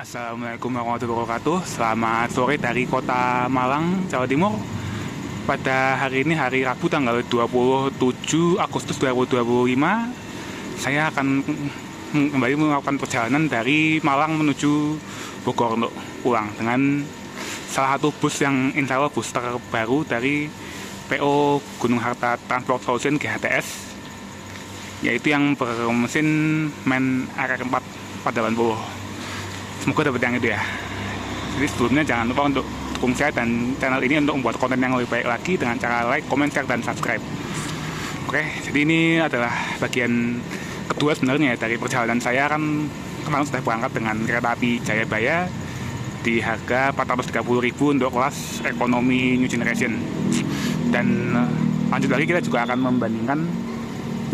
Assalamualaikum warahmatullahi wabarakatuh. Selamat sore dari kota Malang, Jawa Timur. Pada hari ini, hari Rabu tanggal 27 Agustus 2025, saya akan kembali melakukan perjalanan dari Malang menuju Bogor untuk pulang dengan salah satu bus yang insya Allah bus terbaru dari PO Gunung Harta Transport Solution GHTS, yaitu yang bermesin MAN RR4 480. Semoga dapat yang itu ya. Jadi sebelumnya jangan lupa untuk dukung saya dan channel ini untuk membuat konten yang lebih baik lagi dengan cara like, comment, share, dan subscribe. Oke, jadi ini adalah bagian kedua sebenarnya dari perjalanan saya. Kan kemarin sudah berangkat dengan kereta api Jayabaya di harga 430.000 untuk kelas ekonomi New Generation. Dan lanjut lagi kita juga akan membandingkan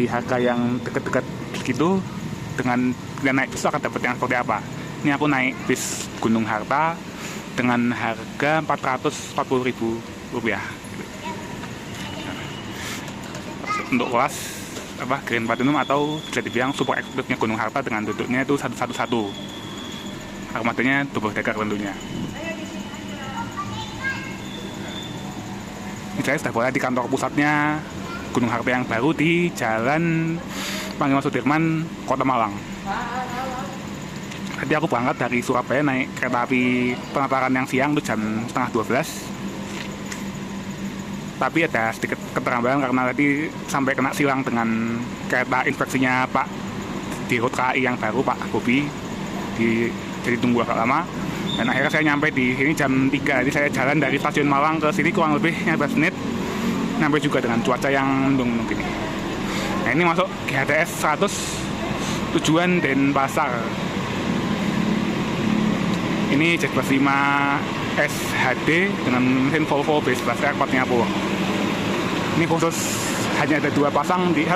di harga yang dekat-dekat segitu dengan naik bis akan dapat yang seperti apa. Ini aku naik bis Gunung Harta dengan harga Rp440.000 untuk kelas Grand Platinum atau bisa dibilang super eksekutifnya Gunung Harta dengan duduknya itu 111, armadanya double decker tentunya. Ini saya sudah berada di kantor pusatnya Gunung Harta yang baru di Jalan Panglima Sudirman, Kota Malang. Tadi aku berangkat dari Surabaya naik kereta api penataran yang siang itu jam setengah 12. Tapi ada sedikit keterlambatan karena tadi sampai kena silang dengan kereta inspeksinya Pak di Rut KAI yang baru, Pak Bobi. Jadi tunggu agak lama. Dan akhirnya saya nyampe di sini jam 3. Jadi saya jalan dari stasiun Malang ke sini kurang lebih 15 menit. Nyampe juga dengan cuaca yang mendung begini. Nah, ini masuk GHTS 100 tujuan Denpasar. Ini Z5 SHD dengan mesin Volvo B11 R450. Ini khusus hanya ada satu pasang di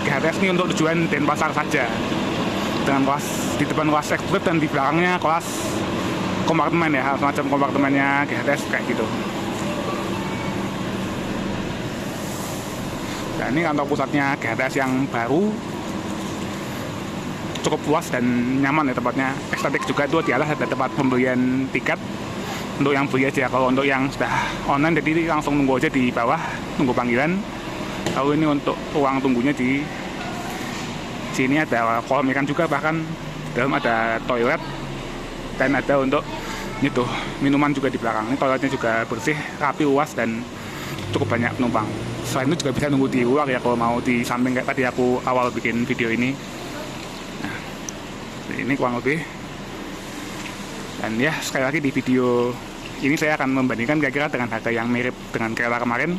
GHTS ini untuk tujuan Denpasar saja. Dengan kelas di depan kelas eksekutif dan di belakangnya kelas kompartemen ya, semacam kompartemennya GHTS kayak gitu. Dan ini kantor pusatnya GHTS yang baru, cukup luas dan nyaman ya tempatnya. Estetik juga itu di atas ada tempat pembelian tiket untuk yang beli aja. Kalau untuk yang sudah online jadi langsung tunggu aja di bawah, tunggu panggilan. Lalu ini untuk ruang tunggunya di sini ada kolam ikan juga, bahkan dalam ada toilet dan ada untuk itu minuman juga di belakang. Ini toiletnya juga bersih, rapi, luas dan cukup banyak penumpang. Selain itu juga bisa nunggu di luar ya kalau mau di samping kayak tadi aku awal bikin video ini. Ini kurang lebih. Dan ya sekali lagi di video ini saya akan membandingkan kira-kira dengan harga yang mirip dengan kereta kemarin.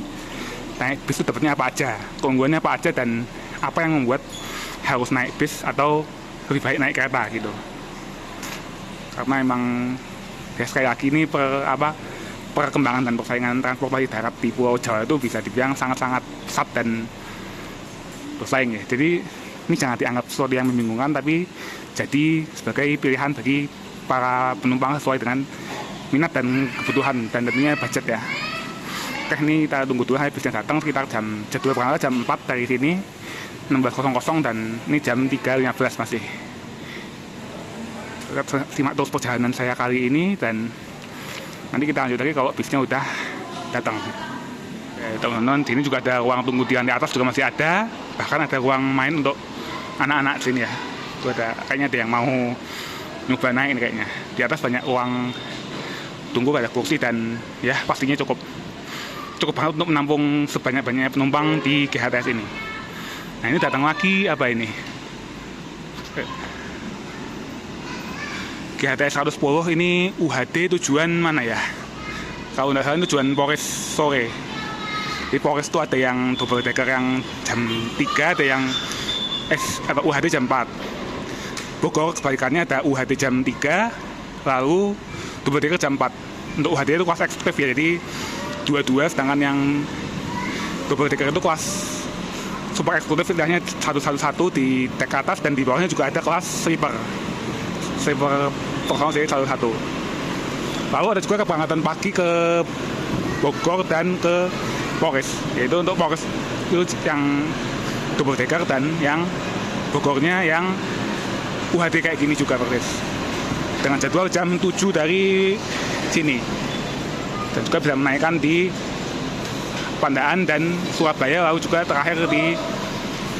Naik bis itu dapatnya apa aja, keunggulannya apa aja, dan apa yang membuat harus naik bis atau lebih baik naik kereta gitu. Karena emang ya sekali lagi ini perkembangan dan persaingan transportasi darat di Pulau Jawa itu bisa dibilang sangat-sangat pesat dan bersaing ya. Jadi ini jangan dianggap sesuatu yang membingungkan, tapi jadi sebagai pilihan bagi para penumpang sesuai dengan minat dan kebutuhan dan tentunya budget ya. Oke, ini kita tunggu dulu bisnya datang sekitar jadwal berangkat jam 4 dari sini 16.00 dan ini jam 3.15 masih. Kita simak terus perjalanan saya kali ini dan nanti kita lanjut lagi kalau bisnya udah datang. Teman-teman, di sini juga ada ruang tunggu di lantai atas juga masih ada, bahkan ada ruang main untuk anak-anak di sini ya. Itu ada kayaknya ada yang mau nyoba naik ini kayaknya. Di atas banyak ruang tunggu, ada kursi dan ya pastinya cukup banget untuk menampung sebanyak-banyaknya penumpang di GHTS ini. Nah, ini datang lagi apa ini? GHTS 110 ini UHD tujuan mana ya? Kalau nggak salah tujuan Polres sore. Di Polres itu ada yang double decker yang jam 3, ada yang UHD jam 4. Bogor kebalikannya ada UHD jam 3, lalu double decker jam 4. Untuk UHD itu kelas eksekutif ya, jadi dua-dua, sedangkan yang double decker itu kelas super eksekutif, istilahnya 111 di dek atas dan di bawahnya juga ada kelas sleeper pertama jadi 111. Lalu ada juga keberangkatan pagi ke Bogor dan ke Polres, yaitu untuk Polres itu yang double decker dan yang Bogornya yang UHD kayak gini juga persis. dengan jadwal jam 7 dari sini, dan juga bisa menaikkan di Pandaan dan Surabaya, lalu juga terakhir di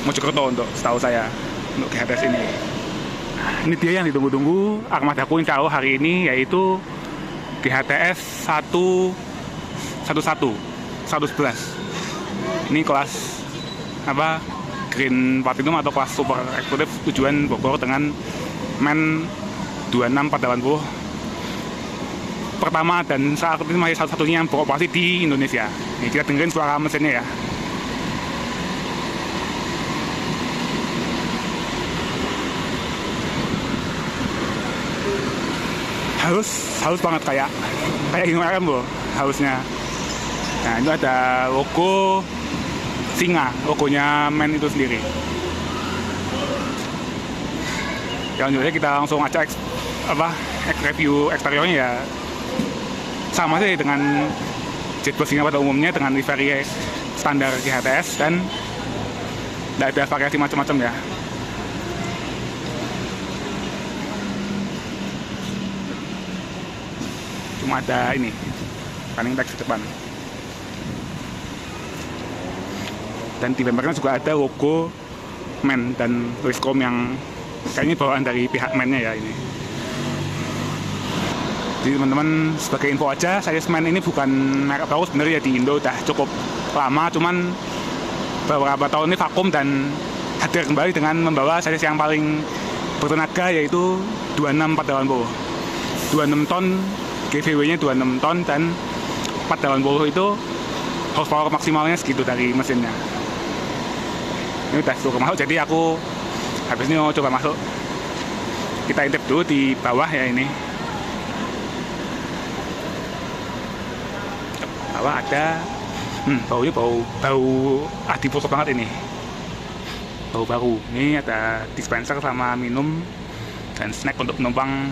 Mojokerto untuk setahu saya untuk GHTS ini. Ini dia yang ditunggu-tunggu armadaku insya Allah hari ini, yaitu GHTS 111. Ini kelas Green Platinum atau kelas super eksekutif tujuan Bogor dengan men 26480 pertama, dan saat ini masih satu-satunya yang beroperasi di Indonesia. Ini kita dengerin suara mesinnya ya. halus banget, kayak RM loh halusnya. Nah, itu ada logo singa, logonya men itu sendiri. Selanjutnya kita langsung aja review eksteriornya ya. Sama sih dengan jetbus singa pada umumnya, dengan livery standar GHTS dan tidak ada variasi macam-macam ya. Cuma ada ini running text di depan, dan di bempernya juga ada logo men dan Wiscom yang kayaknya bawaan dari pihak mennya ya ini. Jadi teman-teman, sebagai info aja, series men ini bukan merek baru sebenarnya, di Indo udah cukup lama, cuman beberapa tahun ini vakum dan hadir kembali dengan membawa series yang paling bertenaga, yaitu 26480. 26 ton GVW-nya 26 ton, dan 480 itu horsepower maksimalnya segitu dari mesinnya. Ini udah cukup masuk, jadi aku habis ini mau coba masuk. Kita intip dulu di bawah ya ini. Bawah ada baunya bau Adipurso banget ini. Bau baru. Ini ada dispenser sama minum dan snack untuk penumpang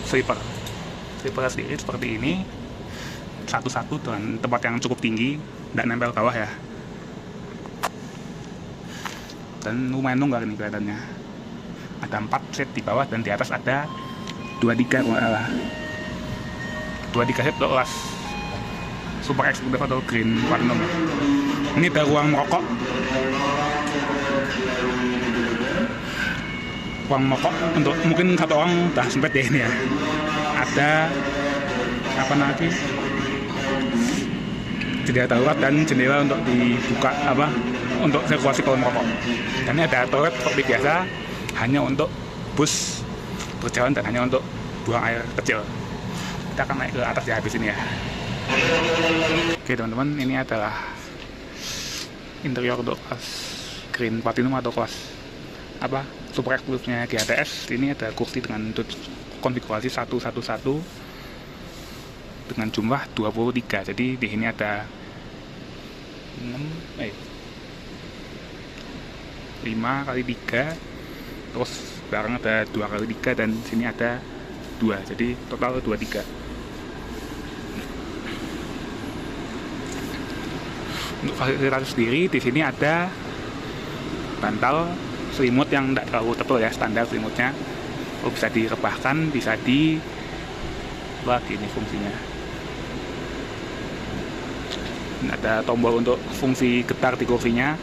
sleeper. Sleeper sendiri seperti ini, satu-satu dengan tempat yang cukup tinggi, tidak nempel bawah ya. Dan lumayan longgar nih kelihatannya. Ada 4 set di bawah, dan di atas ada 23 kalau nggak salah. 23 set untuk kelas super eksekutif atau green platinum. Ini ada ruang merokok. Ruang merokok untuk mungkin satu orang udah sempet deh ini ya. Ada jendela darurat dan jendela untuk dibuka untuk sirkulasi kalau merokok. Dan ini ada toilet seperti biasa, hanya untuk bus berjalan dan hanya untuk buang air kecil. Kita akan naik ke atas ya habis ini ya. Oke teman-teman, ini adalah interior untuk kelas green platinum atau kelas super eksekutifnya GHTS. Ini ada kursi dengan konfigurasi 111 dengan jumlah 23. Jadi di sini ada 5 kali 3, terus belakang ada 2 kali 3, dan sini ada 2, jadi total 23. Untuk fasilitas sendiri di sini ada bantal selimut yang tidak terlalu tebal ya, standar selimutnya. Bisa direbahkan, bisa ini fungsinya. Ada tombol untuk fungsi getar di kursinya,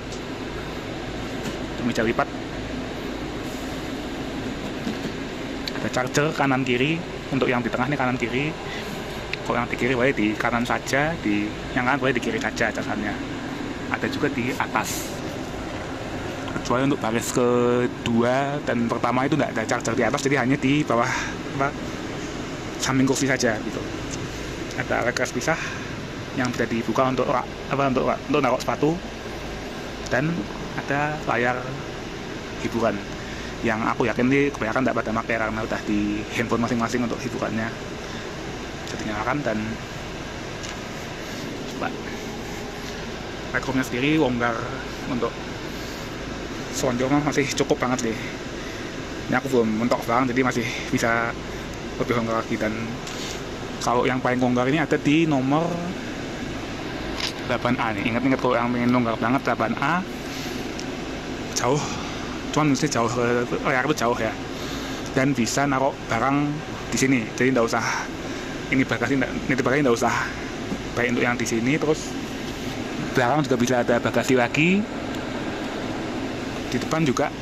meja lipat. Ada charger kanan kiri, untuk yang di tengah ini kanan kiri. Kalau yang di kiri boleh di kanan saja, yang kanan boleh di kiri saja casannya. Ada juga di atas. Kecuali untuk baris kedua dan pertama itu tidak ada charger di atas, jadi hanya di bawah samping kursi saja gitu. Ada rekas pisah yang bisa dibuka untuk naruh sepatu, dan ada layar hiburan yang aku yakin ini kebanyakan tidak pada pakai karena udah di handphone masing-masing untuk hiburannya. Jadi nyalakan, dan legroomnya sendiri longgar, untuk selonjornya masih cukup banget deh. Ini aku belum mentok banget, jadi masih bisa lebih longgar lagi. Dan kalau yang paling longgar ini ada di nomor 8A nih. Ingat-ingat kalau yang pengen longgar banget 8A, jauh, cuman mesti jauh, layar itu jauh ya, dan bisa naruh barang di sini, jadi nggak usah ini bagasi, nitip bagasi nggak usah. Baik untuk yang di sini, terus belakang juga bisa ada bagasi lagi. Di depan juga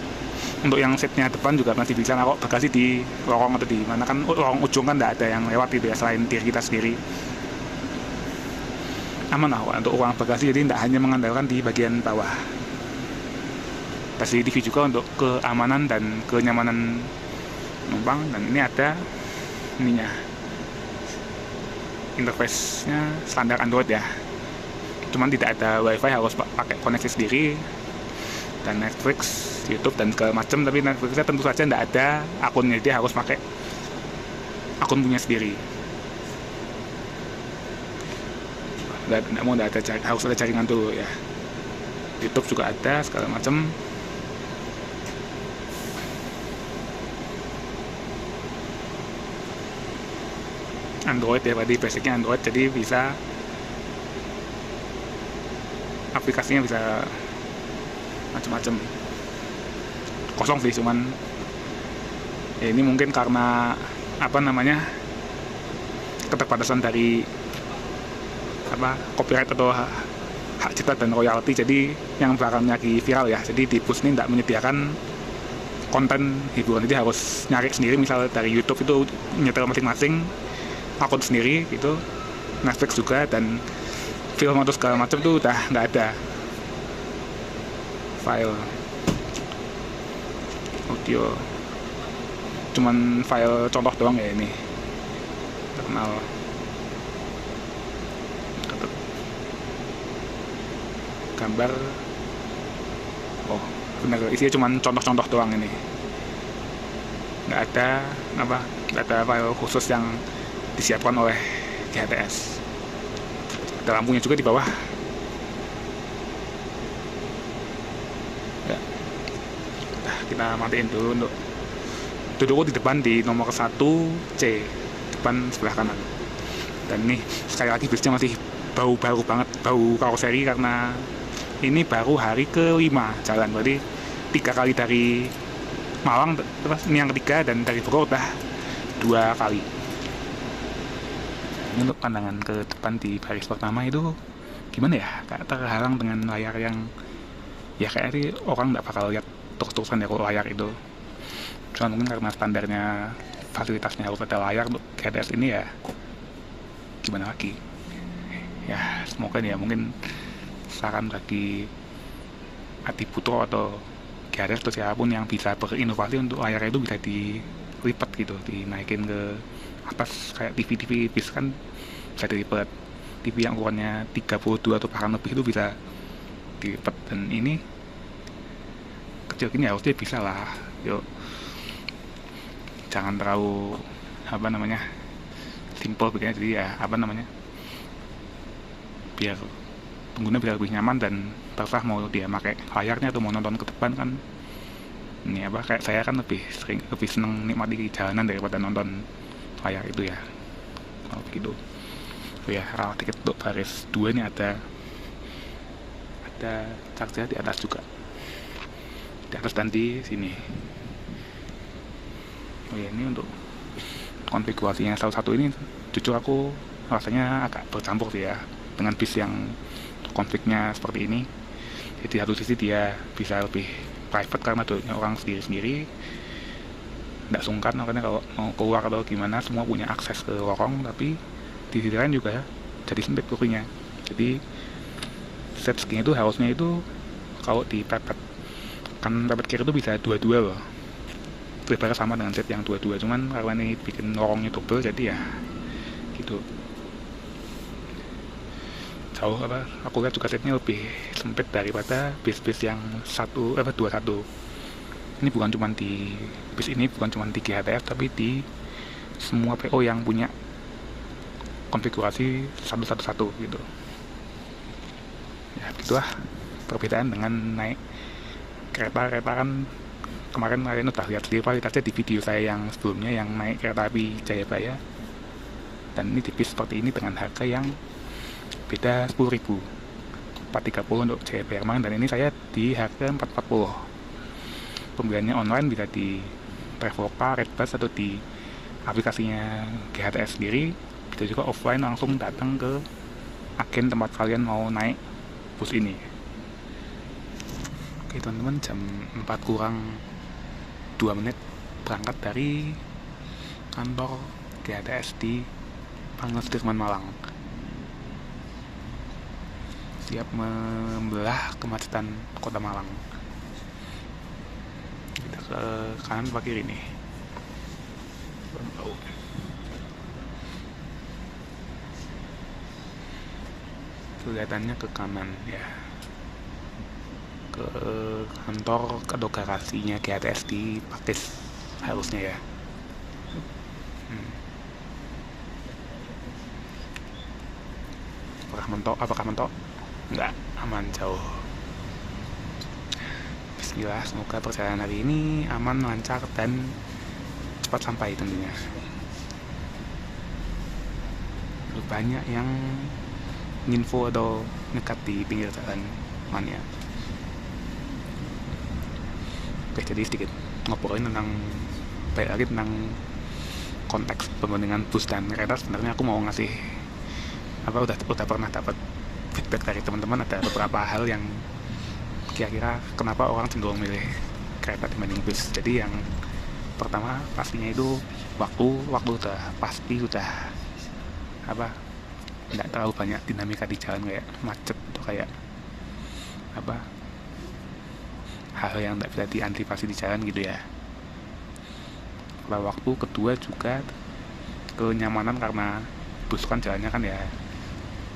untuk yang setnya depan juga masih bisa naruh bagasi di lorong atau di mana, kan lorong ujung kan nggak ada yang lewat gitu ya selain diri kita sendiri. Aman lah untuk ruang bagasi, jadi tidak hanya mengandalkan di bagian bawah. CCTV juga untuk keamanan dan kenyamanan penumpang. Dan ini ada ininya, interface-nya standar Android ya, cuman tidak ada wifi, harus pakai koneksi sendiri. Dan Netflix, YouTube dan segala macam, tapi Netflixnya tentu saja tidak ada akunnya, dia harus pakai akun punya sendiri. Nggak ada, harus ada jaringan dulu ya. YouTube juga ada segala macam. Android ya, tadi basicnya Android, jadi bisa aplikasinya bisa macam-macam. Kosong sih, cuman ya ini mungkin karena apa namanya, keterbatasan dari copyright atau hak cipta dan royalti. Jadi yang belakangnya lagi viral ya, jadi di Push ini tidak menyediakan konten hiburan, jadi harus nyari sendiri. Misalnya dari YouTube itu nyetel masing-masing akun sendiri gitu, Netflix juga, dan film atau segala macam tuh udah nggak ada. File audio cuman file contoh doang ya, ini terkenal. Gambar, oh benar, isinya cuman contoh-contoh doang, ini nggak ada file khusus yang disiapkan oleh GHTS. Ada lampunya juga di bawah ya. Nah, kita matiin dulu. Untuk duduk di depan di nomor 1C, depan sebelah kanan. Dan ini sekali lagi bisnya masih bau-bau banget, bau karoseri, karena ini baru hari ke-5 jalan, berarti 3 kali dari Malang, terus ini yang ketiga, dan dari Bogor udah 2 kali. Ini untuk pandangan ke depan di baris pertama itu gimana ya, kayak terhalang dengan layar yang ya kayak sih orang nggak bakal lihat terus-terusan ya kalau layar itu. Cuman mungkin karena standarnya fasilitasnya harus ada layar untuk GHTS ini ya, gimana lagi ya. Semoga nih ya, mungkin saran bagi Adi Putro atau GHTS atau siapapun yang bisa berinovasi untuk layar itu bisa dilipat gitu, dinaikin ke atas kayak TV bis kan bisa dilipat. TV yang ukurannya 32 atau bahkan lebih itu bisa dilipat, dan ini kecil gini harusnya bisa lah. Yuk, jangan terlalu simple bikinnya, jadi ya biar pengguna bisa lebih nyaman, dan terserah mau dia pakai layarnya atau mau nonton ke depan kan. Ini kayak saya kan lebih seneng nikmati jalanan daripada nonton layar itu ya, kalau begitu. Oh ya, rawa tiket untuk baris 2 ini ada charger di atas juga, di atas dan di sini. Oh ya, ini untuk konfigurasinya salah satu ini jujur aku rasanya agak bercampur sih ya, dengan bis yang konfignya seperti ini. Jadi satu sisi dia bisa lebih private karena duduknya orang sendiri-sendiri, nggak sungkan makanya kalau mau keluar atau gimana semua punya akses ke lorong. Tapi di sisi lain juga ya, jadi sempit kurinya. Jadi set segini itu harusnya itu kalau di pepet kiri itu bisa 22 loh, lebarnya sama dengan set yang 22, cuman karena ini bikin lorongnya double jadi ya gitu. Jauh aku lihat juga setnya lebih sempit daripada bis-bis yang 21. Ini bukan cuma di bis ini, bukan cuma di GHTS, tapi di semua PO yang punya konfigurasi 111 gitu. Ya gitulah perbedaan dengan naik kereta kan. Kemarin kalian udah lihat kualitasnya di video saya yang sebelumnya yang naik kereta api Jayabaya, dan ini di bis seperti ini dengan harga yang beda 10.000, 430 untuk Jayabaya kemarin, dan ini saya di harga 440. Pembeliannya online bisa di Traveloka, Redbus atau di aplikasinya GHTS sendiri, bisa juga offline langsung datang ke agen tempat kalian mau naik bus ini. Oke teman-teman, jam 4 kurang 2 menit berangkat dari kantor GHTS di Panggung Sudirman Malang. Siap membelah kemacetan kota Malang. Kita ke kanan atau kiri nih? Kelihatannya ke kanan ya, ke kantor atau garasinya GHTS di Pakis harusnya ya. Apakah mentok? Enggak, aman, jauh. Bismillah, semoga perjalanan hari ini aman, lancar, dan cepat sampai tentunya. Banyak yang nginfo atau ngekat di pinggir jalan mania. Oke, jadi sedikit ngobrolin tentang konteks perbandingan bus dan kereta. Sebenarnya aku mau ngasih udah pernah dapat feedback dari teman-teman, ada beberapa hal yang kira-kira kenapa orang cenderung milih kereta dibanding bus. Jadi yang pertama pastinya itu waktu udah nggak terlalu banyak dinamika di jalan, kayak macet atau kayak hal yang nggak bisa diantisipasi di jalan gitu ya. Kalau waktu kedua juga kenyamanan, karena bus kan jalannya kan ya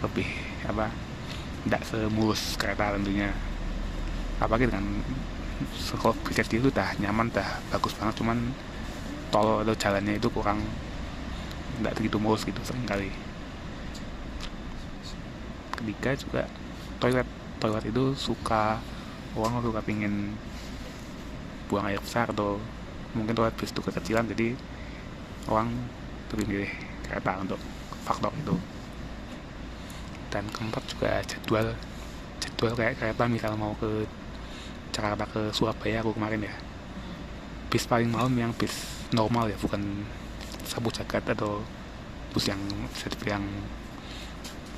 lebih nggak semulus kereta tentunya. Apalagi dengan kalau bisa itu udah nyaman, udah bagus banget, cuman tol atau jalannya itu kurang, nggak begitu mulus gitu seringkali. Ketiga juga toilet itu orang suka pingin buang air besar, atau mungkin toilet bis itu kekecilan, jadi orang lebih milih kereta untuk faktor itu. Dan keempat juga jadwal kayak kereta, misal mau ke Jakarta ke Surabaya aku kemarin ya, bis paling malam yang bis normal ya, bukan sabu jagat atau bus yang bisa dibilang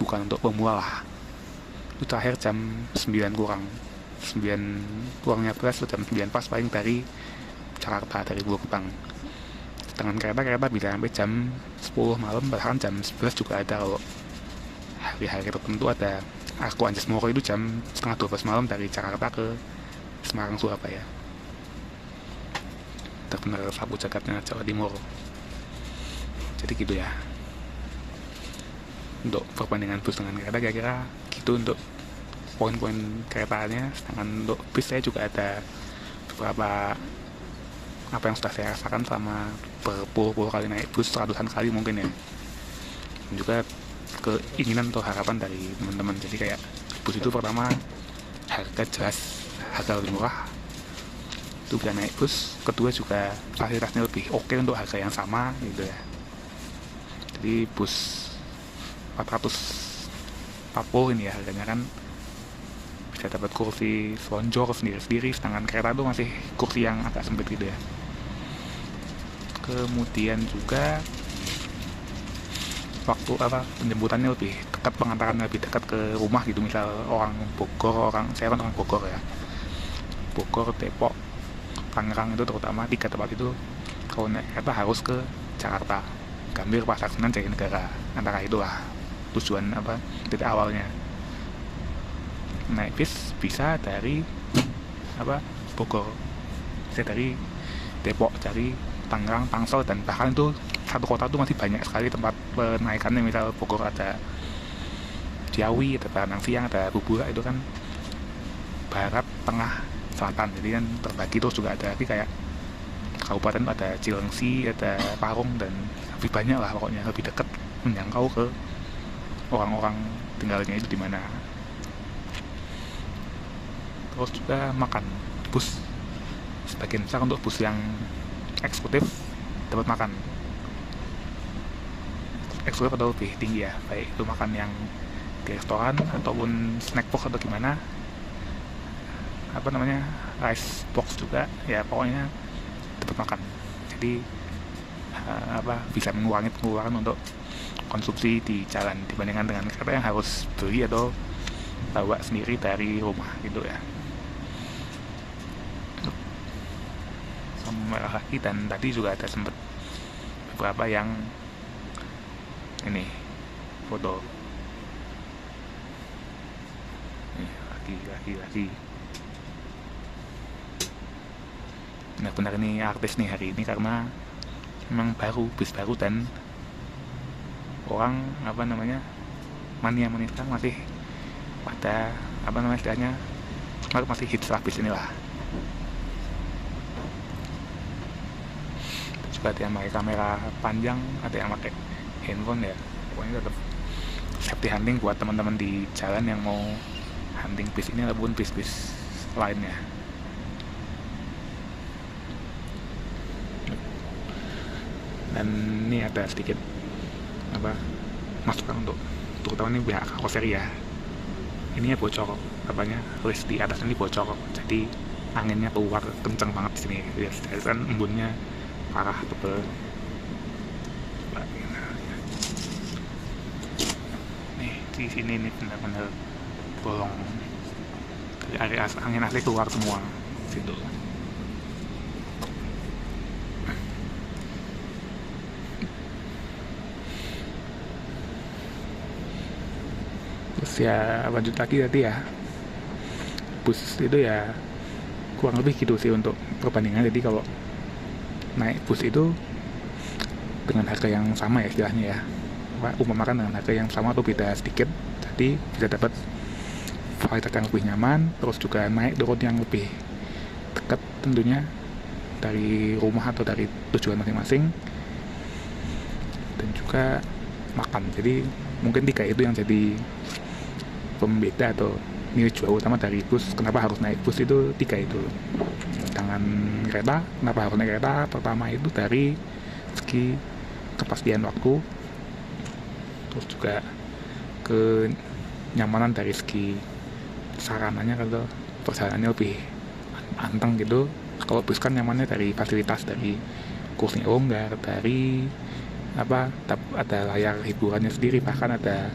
bukan untuk pemula lah, itu terakhir jam 9 kurangnya belas, jam 9 pas paling dari Jakarta, dari Bogor. Dengan kereta bisa sampai jam 10 malam, bahkan jam 11 juga ada. Kalau hari-hari tertentu ada Aku Anjas Moro itu jam setengah 12 malam dari Jakarta ke Semarang Surabaya, benar-benar sabu jagatnya Jawa Timur. Jadi gitu ya untuk perbandingan bus dengan kereta, kira-kira gitu untuk poin-poin keretanya. Sedangkan untuk bis saya juga ada beberapa apa yang sudah saya rasakan selama berpuluh-puluh kali naik bus, ratusan kali mungkin ya, dan juga keinginan atau harapan dari teman-teman. Jadi kayak bus itu pertama harga lebih murah, itu bisa naik bus. Kedua juga fasilitasnya lebih oke untuk harga yang sama gitu ya. Jadi bus 440 ini ya harganya kan, bisa dapat kursi selonjor sendiri-sendiri, sedangkan kereta itu masih kursi yang agak sempit gitu ya. Kemudian juga waktu penjemputannya lebih dekat, pengantarannya lebih dekat ke rumah gitu. Misal saya kan orang Bogor ya, Bogor, Depok, Tangerang, itu terutama 3 tempat itu kalau naik kereta harus ke Jakarta, Gambir, Pasar Senen, Jatinegara, antara itulah tujuan titik awalnya. Naik bis bisa dari Bogor, bisa dari Depok, dari Tangerang, Tangsel, dan bahkan itu satu kota itu masih banyak sekali tempat penaikannya. Misal Bogor ada Ciawi, ada Baranang Siang, ada Bubura, itu kan barat, tengah, selatan, jadi kan terbagi. Terus juga ada lagi kayak kabupaten, ada Cilengsi, ada Parung, dan lebih banyak lah pokoknya, lebih dekat menjangkau ke orang-orang tinggalnya itu di mana. Terus juga makan bus, sebagian besar untuk bus yang eksekutif dapat makan eksekutif atau lebih tinggi ya, baik itu makan yang di restoran ataupun snack box atau gimana, rice box juga ya, pokoknya dapat makan. Jadi bisa mengurangi pengeluaran untuk konsumsi di jalan dibandingkan dengan kereta yang harus beli atau bawa sendiri dari rumah gitu ya. Sama lagi, dan tadi juga ada sempat beberapa yang ini foto lagi benar-benar ini artis nih hari ini, karena memang bis baru dan orang mania sekarang masih pada istilahnya masih hits lah bis inilah. Juga ada yang pakai kamera panjang, ada yang pakai handphone ya. Pokoknya tetap safety hunting buat teman-teman di jalan yang mau hunting bis ini ataupun bis-bis lainnya. Dan ini ada sedikit masukan untuk terutama ini pihak karoseri ya. Ininya bocor, list di atas ini bocor, jadi anginnya keluar kenceng banget di sini. Ya, kan embunnya parah tebel. Nih di sini nih benar-benar bolong, dari area angin asli keluar semua situ. Terus ya lanjut lagi tadi ya, bus itu ya kurang lebih gitu sih untuk perbandingan. Jadi kalau naik bus itu dengan harga yang sama ya istilahnya ya, umpamakan dengan harga yang sama atau beda sedikit, jadi bisa dapat fasilitas yang lebih nyaman, terus juga naik turun yang lebih dekat tentunya dari rumah atau dari tujuan masing-masing, dan juga makan. Jadi mungkin 3 itu yang jadi pembeda atau nilai jual utama dari bus. Kenapa harus naik bus itu 3 itu. Dengan kereta, kenapa harus naik kereta? Pertama itu dari segi kepastian waktu, terus juga kenyamanan dari segi sarananya, kalau perjalanannya lebih anteng gitu. Kalau bus kan nyamannya dari fasilitas, dari kursi longgar, dari ada layar hiburannya sendiri, bahkan ada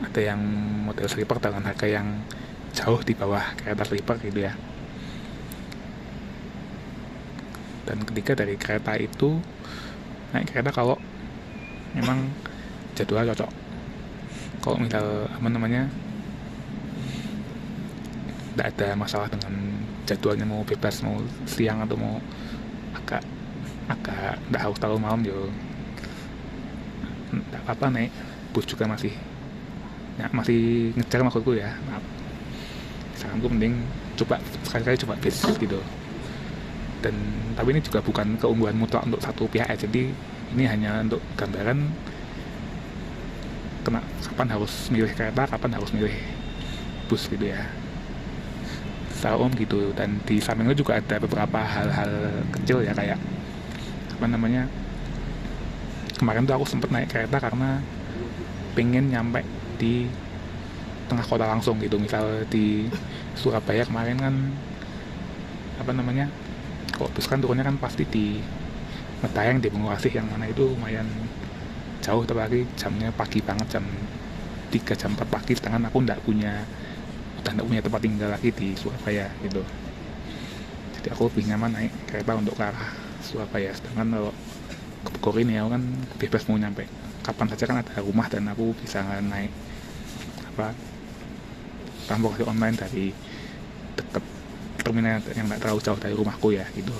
ada yang model sleeper dengan harga yang jauh di bawah kereta sleeper gitu ya. Dan ketiga dari kereta itu, naik kereta kalau memang jadwal cocok. Kalau misal tidak ada masalah dengan jadwalnya, mau bebas, mau siang atau mau agak tidak harus terlalu malam, yo tidak apa-apa, naik bus juga masih ngejar maksudku ya. Saranku mending sekali-kali coba bis gitu. Dan tapi ini juga bukan keunggulan mutlak untuk satu pihak ya, jadi ini hanya untuk gambaran kapan harus milih kereta, kapan harus milih bus gitu ya, secara umum gitu. Dan di sampingnya juga ada beberapa hal-hal kecil ya, kayak kemarin tuh aku sempet naik kereta karena pengen nyampe di tengah kota langsung gitu. Misal di Surabaya kemarin kan kalau bus kan turunnya kan pasti di Medayang, di Bengkokasih, yang mana itu lumayan jauh, terlagi jamnya pagi banget, jam 3 jam 4 pagi, sedangkan aku udah nggak punya tempat tinggal lagi di Surabaya gitu. Jadi aku lebih nyaman naik kereta untuk ke arah Surabaya. Sedangkan kalau ke Bogor ini ya kan bebas mau nyampe kapan saja, kan ada rumah dan aku bisa naik transportasi online dari dekat terminal yang tidak terlalu jauh dari rumahku ya gitu,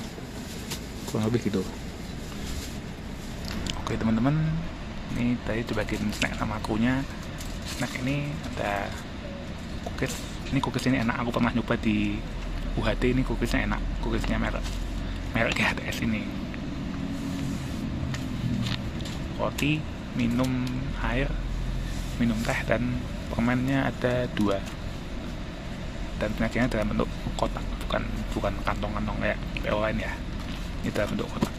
kurang lebih gitu. Oke teman-teman, ini tadi cobain snack sama akunya. Snack ini ada cookies. Ini cookies ini enak, aku pernah nyoba di UHT. Ini cookiesnya enak, cookiesnya merek GHTS ini. Roti, minum air, minum teh, dan permennya ada 2, dan penyajiannya dalam bentuk kotak, bukan kantong-kantong kayak PO lain ya. Ini dalam bentuk kotak.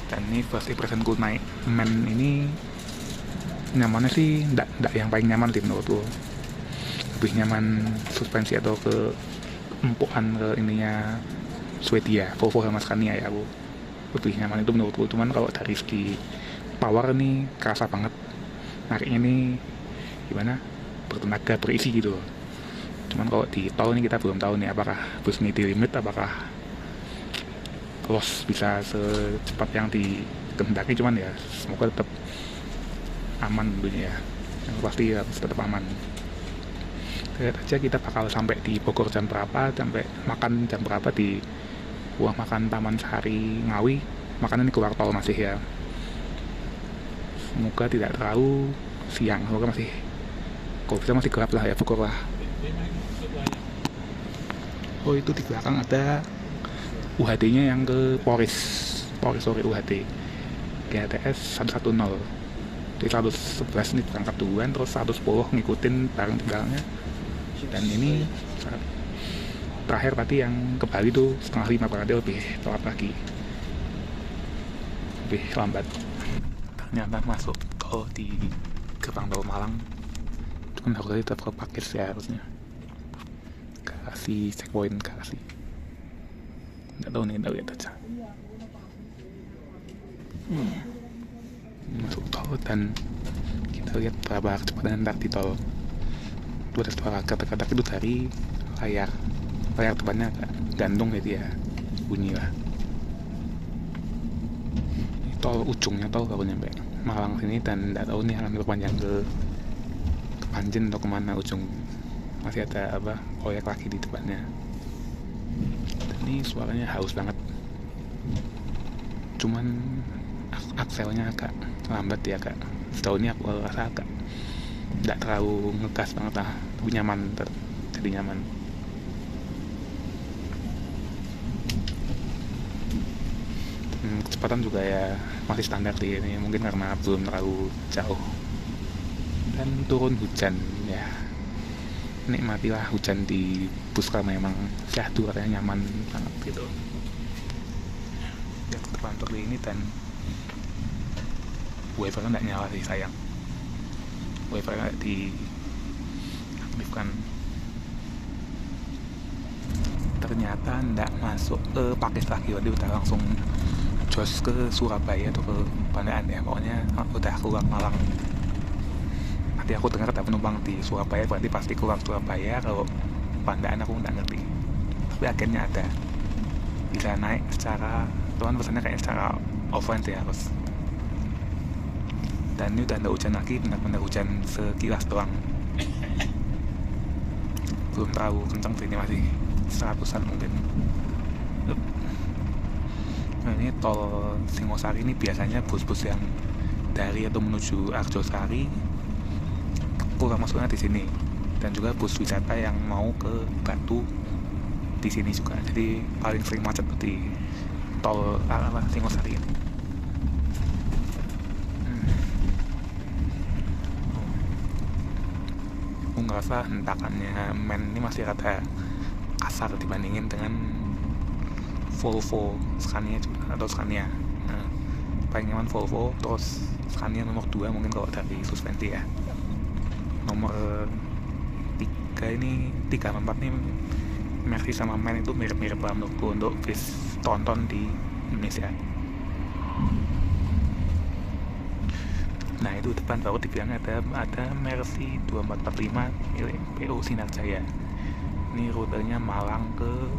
Dan ini first impressionku naik men ini, nyamannya sih ndak yang paling nyaman sih menurutku, lebih nyaman suspensi atau ke empukan ke ininya Swedia, Volvo sama Scania ya, aku lebih nyaman itu menurutku. Cuman kalau dari segi power nih kerasa banget, nariknya nih gimana, bertenaga, berisi gitu. Cuman kalau di tol ini kita belum tahu nih apakah bus ini di limit, apakah los bisa secepat yang dikehendaki. Cuman ya semoga tetap aman tentunya ya, yang pasti harus tetap aman. Lihat aja kita bakal sampai di Bogor jam berapa, sampai makan jam berapa di buah makan Taman Sari Ngawi. Makanan ini keluar tol masih ya, semoga tidak terlalu siang, semoga masih, kalau bisa masih gelap lah ya Bogor lah. Oh itu di belakang ada UHD nya yang ke sorry UHD GTS 110, di 111 nih berangkat duluan, terus 110 ngikutin bareng di belakangnya. Dan ini terakhir tadi yang ke Bali tuh setengah 5, berarti lebih telat lagi, lebih lambat. Ternyata masuk tol di gerbang tol Malang, cuman harusnya tetap ke Pakis ya, harusnya kasih checkpoint, kasih nggak tahu nih, nggak lihat aja. Masuk tol dan kita lihat berapa kecepatan ntar di tol. Itu ada suara kata-kata itu dari layar depannya agak gantung gitu ya, bunyi lah. Ini tol ujungnya tol baru nyampe Malang sini, dan nggak tahu nih akan berpanjang ke Panjen atau kemana ujung, masih ada apa proyek lagi di depannya. Dan ini suaranya haus banget, cuman akselnya agak lambat ya kak, setahu ini aku rasa agak nggak terlalu ngegas banget lah, tapi nyaman, jadi nyaman. Kecepatan juga ya masih standar sih ini, mungkin karena belum terlalu jauh. Dan turun hujan ya, nikmatilah hujan di bus karena memang syahdu, katanya nyaman banget gitu. Lihat ke depan seperti ini, dan wifi-nya nggak nyala sih, sayang. Wifi nggak diaktifkan. Ternyata nggak masuk ke Pakis lagi, jadi udah langsung jos ke Surabaya atau ke Pandaan ya, pokoknya udah keluar Malang. Nanti aku dengar ada penumpang di Surabaya, berarti pasti keluar Surabaya. Kalau Pandaan aku nggak ngerti, tapi akhirnya ada, bisa naik secara, tuan pesannya kayak secara offline ya harus. Dan ini udah ada hujan lagi, benar-benar hujan sekilas doang, belum terlalu kencang sih, ini masih 100-an mungkin. Nah, ini tol Singosari ini biasanya bus-bus yang dari atau menuju Arjosari keluar masuknya di sini, dan juga bus wisata yang mau ke Batu di sini juga. Jadi paling sering macet di tol Singosari ini. Aku ngerasa hentakannya men ini masih rada kasar dibandingin dengan Volvo Scania atau Scania. Nah, paling nyaman Volvo, terus Scania nomor 2 mungkin kalau dari suspensi ya. Nomor 3 ini 3 4 nih Mercy sama Men itu mirip-mirip lah menurutku untuk bis tonton di Indonesia. Nah itu depan baru dibilang ada Mercy 2445 milik PO Sinar Jaya. Ini rutenya Malang ke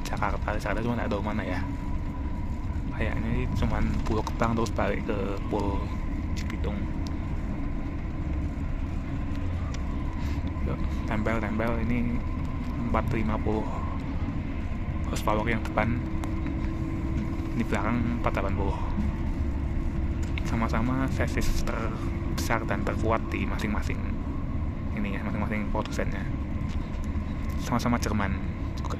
Jakarta cuma nggak tahu mana ya, kayaknya ini cuman Pulau Gebang terus balik ke Pulau Cibitung. Tempel ini 450 horsepower yang depan, di belakang 480. Sama-sama chassis terbesar dan terkuat di masing-masing ini ya, masing-masing produsennya. Sama-sama Jerman juga.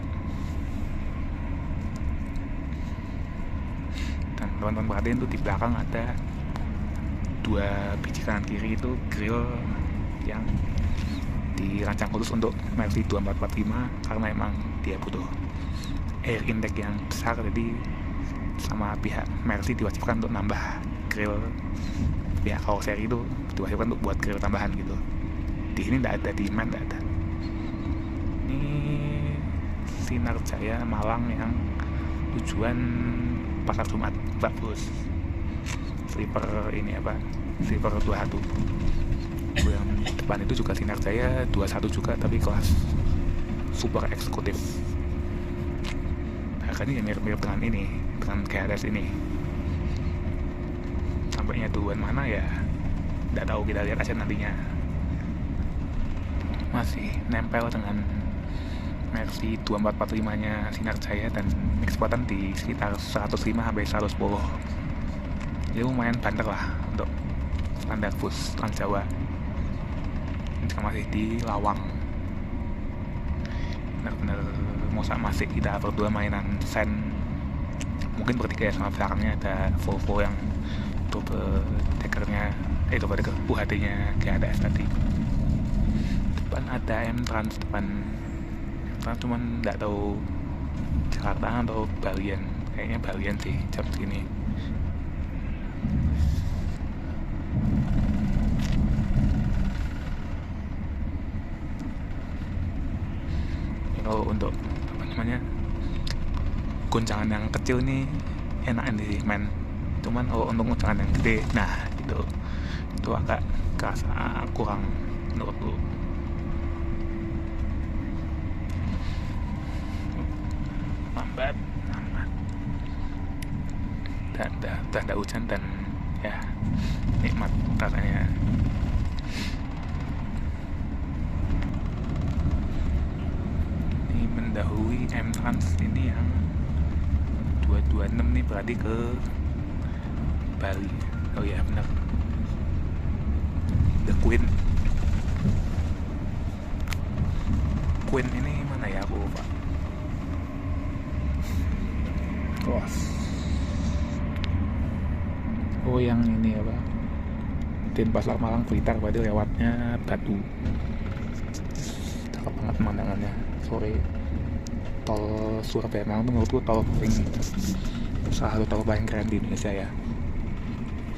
Dan teman-teman perhatiin tuh di belakang ada 2 biji kanan kiri itu grill yang dirancang khusus untuk Mercy 2445 karena emang dia butuh air intake yang besar, jadi sama pihak Mercy diwajibkan untuk nambah grill. Pihak karoseri itu diwajibkan untuk buat grill tambahan gitu di sini nggak ada, di Man nggak ada. Ini Sinar Jaya Malang yang tujuan Pasar Jumat, bagus. Sleeper ini apa, sleeper 21. Yang depan itu juga Sinar Jaya 21 juga, tapi kelas super eksekutif. Harganya mirip-mirip dengan ini, dengan KRS ini. Sampainya tujuan mana ya nggak tahu, kita lihat aja nantinya. Masih nempel dengan Mercy 2445 nya Sinar Jaya dan eksekutan di sekitar 105-110. Jadi lumayan banter lah untuk standar bus Trans Jawa. Ini masih di Lawang. Benar-benar masih kita berdua mainan sen. Mungkin bertiga ya, sama belakangnya ada Volvo yang double deckernya, double decker UHD nya GADS tadi. Depan ada M Trans depan. Cuman nggak tahu Jakarta atau Balian, kayaknya Balian sih jam segini. Kalau untuk apa namanya goncangan yang kecil nih enak sih men, cuman kalau untuk goncangan yang gede, nah itu agak kerasa kurang menurutku. Lambat dan ada hujan dan ya nikmat rasanya. Ini mendahului M Trans ini yang 226 nih, berarti ke Bali. Oh ya benar, The Queen ini mana ya, aku lupa. Oh yang ini apa, Denpasar Malang Blitar, berarti lewatnya Batu. Cakep banget pemandangannya sore. Tol Surabaya Malang tuh menurutku tol paling, salah satu tol paling keren di Indonesia ya.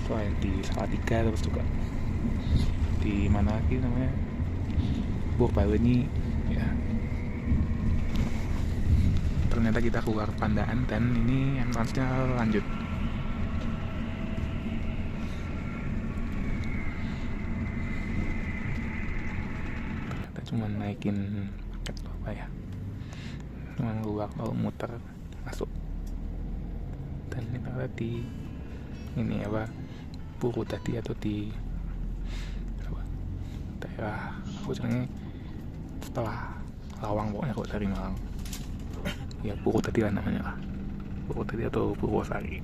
Selain di Salatiga, terus juga di mana lagi namanya, Purbaleni ya. Ternyata kita keluar Pandaan dan ini entrance-nya lanjut. Ternyata cuma naikin paket apa ya, cuma keluar kalau muter masuk. Dan ini ternyata di ini apa, Purwodadi atau di apa, daerah aku caranya setelah Lawang pokoknya kalau dari Malang ya, Purwodadi lah namanya lah, Purwodadi atau Purwosari.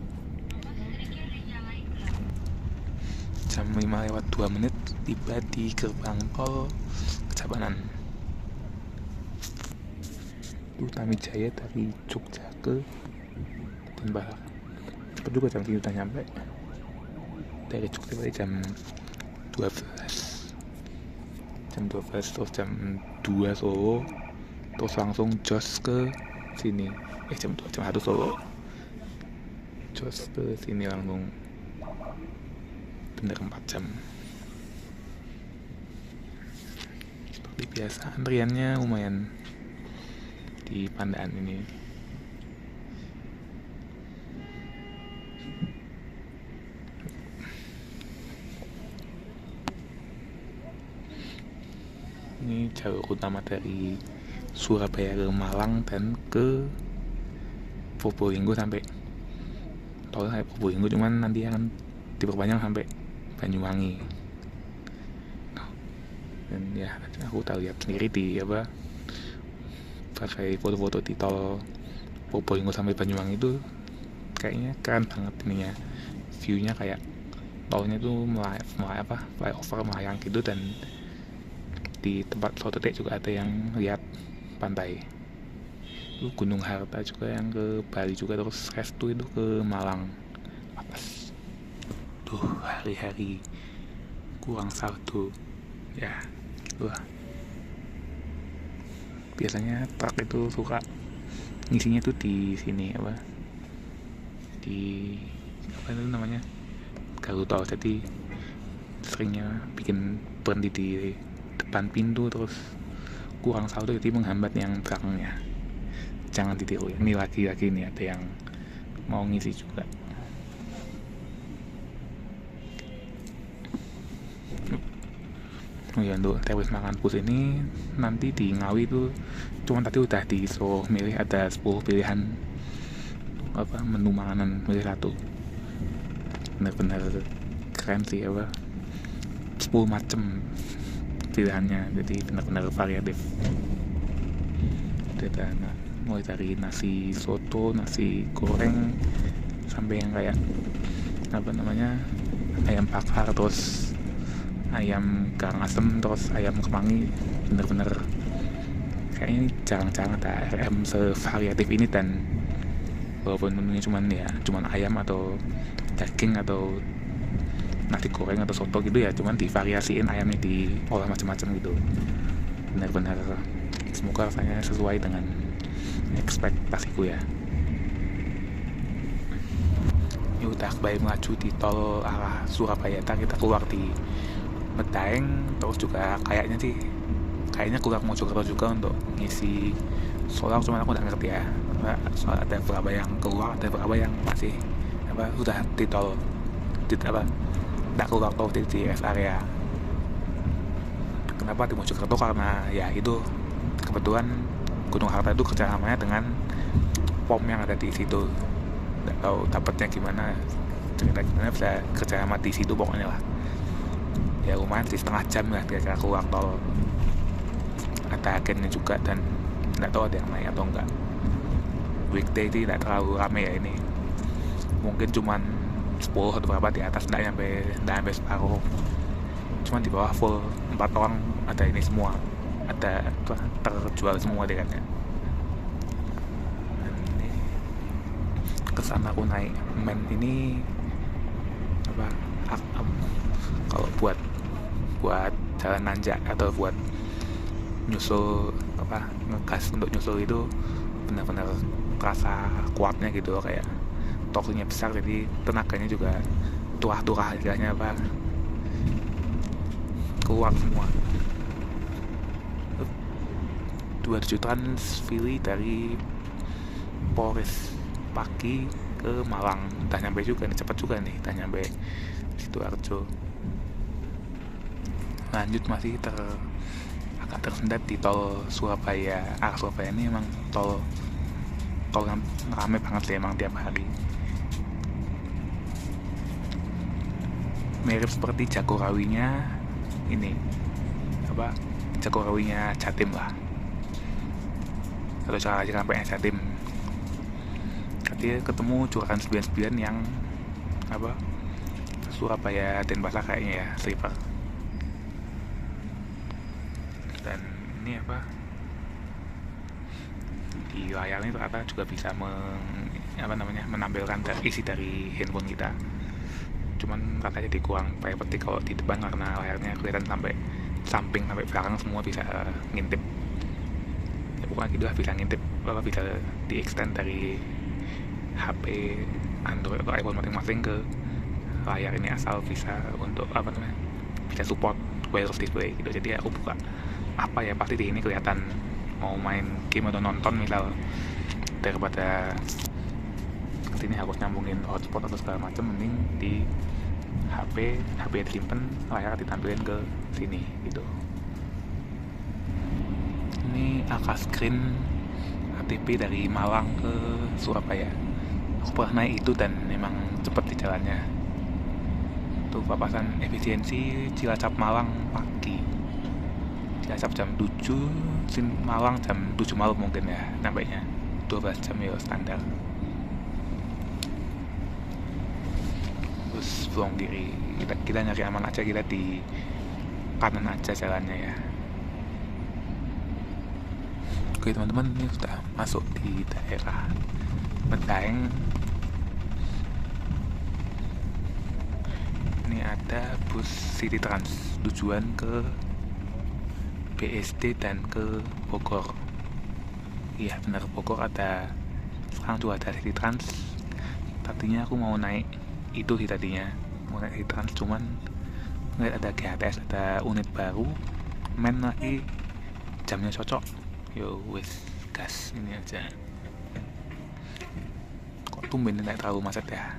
Jam 5:02 tiba di gerbang tol Kejapanan. Itu Tamijaya dari Jogja ke Denpasar. Cepat juga jam segitu udah nyampe. Dari Jogja berarti jam 12. Terus jam 2 Solo, terus langsung jos ke sini. Jam 1 Solo, jos ke sini langsung, bener 4 jam. Seperti biasa antriannya lumayan di Pandaan ini. Ini jalur utama dari Surabaya ke Malang dan ke Probolinggo sampai tol kayak Probolinggo, cuman nanti akan diperpanjang sampai Banyuwangi. Dan ya aku tak lihat sendiri di apa, pakai foto-foto di tol Probolinggo sampai Banyuwangi itu kayaknya keren banget ininya, viewnya kayak tolnya tuh flyover melayang gitu, dan di tempat foto teh juga ada yang lihat pantai. Itu Gunung Harta juga yang ke Bali juga, terus Restu itu ke Malang. Apas. Tuh hari-hari kurang saldo ya gitu lah. Biasanya truk itu suka ngisinya tuh di sini apa, di apa itu namanya, gardu tol, jadi seringnya bikin berhenti di depan pintu terus kurang saldo jadi menghambat yang belakangnya. Jangan ditiru. Ini lagi-lagi nih ada yang mau ngisi juga. Ya, untuk teroris makan pus ini nanti di Ngawi itu cuma tadi udah disuruh milih ada 10 pilihan menu makanan, milih satu. Benar-benar keren sih 10 macam pilihannya, jadi benar-benar variatif. Ada mulai dari nasi soto, nasi goreng, sampai yang kayak ayam bakar, terus ayam garang asem, terus ayam kemangi. Bener-bener kayaknya jarang-jarang ada RM sevariatif ini. Dan walaupun menunya cuman ayam atau daging atau nasi goreng atau soto gitu ya, cuman divariasiin ayamnya, diolah macam-macam gitu. Benar-benar semoga rasanya sesuai dengan ekspektasiku ya. Ini udah kembali melaju di tol arah Surabaya. Kita keluar di Medaeng, terus juga kayaknya keluar Mojokerto juga untuk ngisi solar, cuman aku nggak ngerti ya. Soal ada berapa yang keluar, ada berapa yang masih udah di tol, nggak keluar tol di rest area. Kenapa di Mojokerto? Karena ya itu kebetulan Gunung Harta itu kerjasamanya dengan POM yang ada di situ. Nggak tahu dapatnya gimana, cerita gimana bisa kerjasama di situ pokoknya lah. Ya lumayan sih, setengah jam lah kira-kira keluar tol. Ada agennya juga dan nggak tahu ada yang naik atau enggak. Weekday itu tidak terlalu rame ya ini, mungkin cuman 10 atau berapa di atas, nggak sampai separuh. Cuman di bawah full 4 orang ada ini semua, ada terjual semua dekatnya. Dan ini kesana aku naik men ini kalau buat jalan nanjak atau buat nyusul ngegas untuk nyusul itu benar-benar terasa kuatnya gitu, kayak torsinya besar, jadi tenaganya juga turah-turah istilahnya keluar semua. 27 Transfili dari Polres Pagi ke Malang, udah nyampe juga nih, cepat juga nih, udah nyampe Sidoarjo. Lanjut masih agak tersendat di tol Surabaya. Surabaya ini emang tol yang rame banget sih emang tiap hari. Mirip seperti Jagorawinya ini Jagorawinya Jatim lah, atau Cikampeknya Jatim. Dia ketemu Juragan 99 yang Surabaya Denpasar kayaknya ya, sleeper. Dan ini di layar ini ternyata juga bisa menampilkan isi dari handphone kita. Cuman katanya kurang private kalau di depan, karena layarnya kelihatan sampai samping sampai belakang semua bisa ngintip. Ya bukan gitu lah, bisa ngintip, bisa di extend dari HP Android atau iPhone masing-masing ke layar ini, asal bisa untuk bisa support wireless display gitu. Jadi aku buka pasti di ini kelihatan mau main game atau nonton misal, daripada sini harus nyambungin hotspot atau segala macam, mending di HP disimpan, layar ditampilin ke sini gitu. Ini AK screen ATP dari Malang ke Surabaya. Aku pernah naik itu dan memang cepet di jalannya. Tuh papasan efisiensi Cilacap Malang pagi. Cilacap jam 7, Malang jam 7 malam mungkin ya nampaknya. 12 jam ya standar. Terus pulang diri, kita nyari aman aja, kita di kanan aja jalannya ya. Oke teman-teman, ini sudah masuk di daerah Medaeng. Ini ada bus City Trans tujuan ke BSD dan ke Bogor. Iya benar, Bogor ada, sekarang juga ada City Trans. Tadinya aku mau naik itu sih, tadinya mau naik City Trans, cuman ngeliat ada GHTS, ada unit baru men lagi jamnya cocok, yo wes gas ini aja. Kok tumben tidak terlalu macet ya.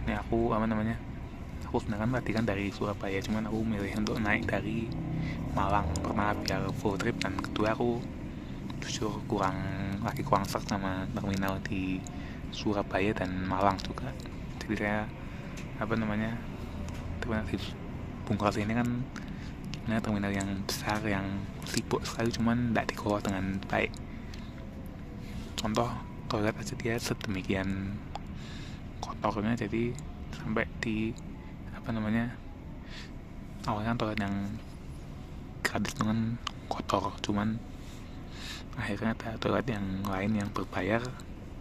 Ini aku apa namanya, aku sebenarnya tadi kan dari Surabaya, cuman aku milih untuk naik dari Malang karena biar full trip, dan kedua aku jujur kurang serak sama terminal di Surabaya dan Malang juga. Jadi saya apa namanya, terminal di Bung Karno ini kan terminal yang besar, yang sibuk sekali, cuman tidak dikelola dengan baik. Contoh toilet aja dia sedemikian kotornya, jadi sampai di apa namanya, awalnya toilet yang gratis dengan kotor, cuman akhirnya ada toilet yang lain yang berbayar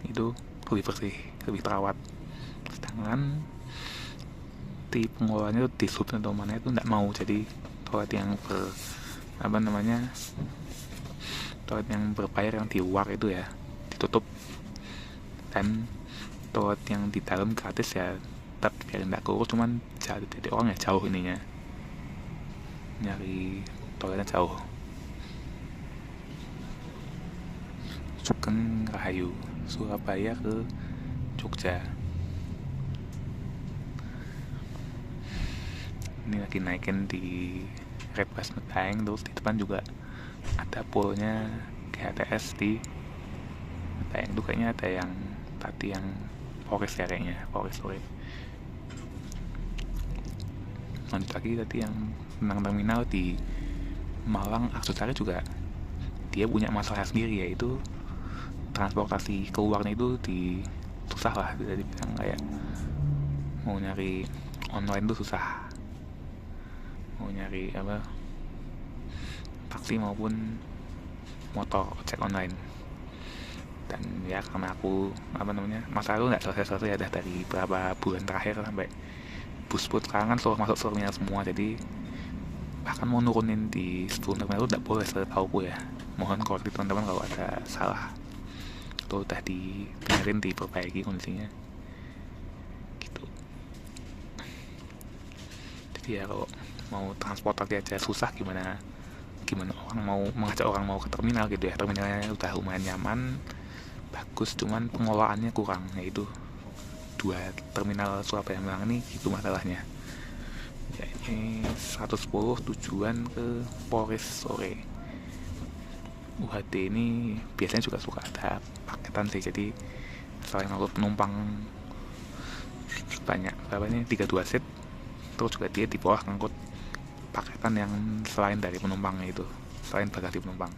itu lebih bersih, lebih terawat. Sedangkan di pengelolanya itu, di sub atau mana itu tidak mau, jadi toilet yang apa namanya, toilet yang berbayar yang di luar itu ya ditutup, dan toilet yang di dalam gratis ya tetap biar tidak kurus, cuman jauh, jadi orang ya jauh ininya, nyari toiletnya jauh. Sugeng Rahayu, Surabaya ke Jogja. Ini lagi naikin di Redbus Medaeng, terus di depan juga ada polnya GHTS di Medaeng tuh, kayaknya ada yang tadi yang Polres ya, kayaknya Polres sore. Lanjut lagi tadi yang tentang terminal di Malang Aksesari juga, dia punya masalah sendiri, yaitu transportasi keluarnya itu susah lah, bisa dibilang kayak mau nyari online tuh susah, mau nyari apa taksi maupun motor ojek online. Dan ya karena aku apa namanya, masalah itu nggak selesai ya, dari beberapa bulan terakhir, sampai bus sekarang kan masuk terminal semua, jadi bahkan mau nurunin di sebelum terminal itu tidak boleh setauku ya. Mohon koreksi teman-teman kalau ada salah, atau udah dibenerin, diperbaiki kondisinya gitu. Jadi ya kalau mau transportasi aja susah, gimana orang mau mengajak orang mau ke terminal gitu ya. Terminalnya udah lumayan nyaman, bagus, cuman pengelolaannya kurang, yaitu dua terminal Surabaya Malang ini itu masalahnya ya. Ini 110 tujuan ke Polres sore. UHT ini biasanya juga suka ada paketan sih, jadi selain ngangkut penumpang banyak, berapa ini 32 set, terus juga dia di bawah ngangkut paketan yang selain dari penumpangnya itu, selain bagasi penumpang.